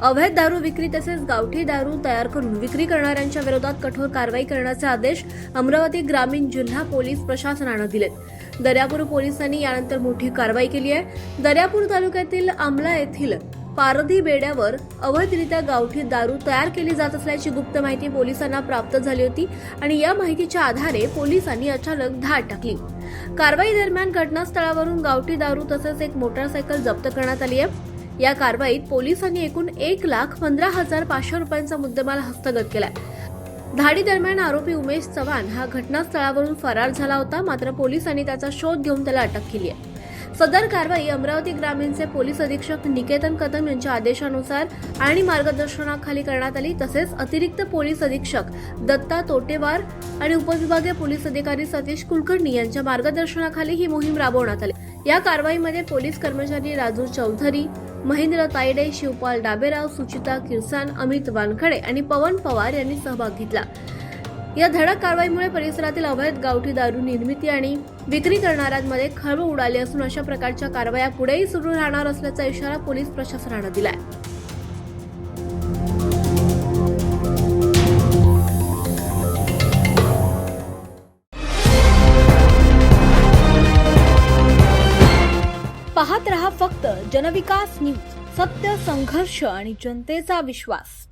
अवैध दारू विक्री तसेच गावठी दारू तयार करून विक्री करणाऱ्यांच्या विरोधात कठोर कारवाई करण्याचे आदेश अमरावती ग्रामीण जिल्हा पोलीस प्रशासनाने दिलेत। दर्यापूर पोलिसांनी यानंतर मोठी कारवाई केली आहे। दर्यापूर तालुक्यातील आमला येथील पारधी बेड्यावर अवैधरित्या गावठी दारू तयार केली जात असल्याची गुप्त माहिती पोलिसांना प्राप्त झाली होती आणि या माहितीच्या आधारे पोलिसांनी अचानक धाड टाकली। कारवाई दरम्यान घटनास्थळावरून गावठी दारू तसेच एक मोटारसायकल जप्त करण्यात आली आहे। या कारवाईत पोलिसांनी एकूण 1,15,500 रुपयांचा मुद्देमाल हस्तगत केलाय। धाडी दरम्यान आरोपी उमेश चव्हाण हा घटनास्थळावरून फरार झाला होता, मात्र पोलिसांनी त्याचा शोध घेऊन त्याला अटक केली आहे। सदर कारवाई अमरावती ग्रामीणचे पोलीस अधीक्षक निकेतन कदम यांच्या आदेशानुसार आणि मार्गदर्शनाखाली करण्यात आली। तसेच अतिरिक्त पोलीस अधीक्षक दत्ता तोटेवार आणि उपविभागीय पोलीस अधिकारी सतीश कुलकर्णी यांच्या मार्गदर्शनाखाली ही मोहीम राबवण्यात आली। या कारवाईमध्ये पोलीस कर्मचारी राजू चौधरी, महेंद्र तायडे, शिवपाल डाबेराव, सुचिता किरसान, अमित वानखडे आणि पवन पवार यांनी सहभाग घेतला। या धडक कारवाईमुळे परिसरातील अवैध गावठी दारू निर्मिती आणि विक्री करणाऱ्यांमध्ये खळबळ उडाली असून अशा प्रकारच्या कारवाया पुढेही सुरू राहणार असल्याचा इशारा पोलीस प्रशासनाने दिलाय। पाहत रहा फक्त जनविकास न्यूज, सत्य, संघर्ष आणि जनतेचा विश्वास।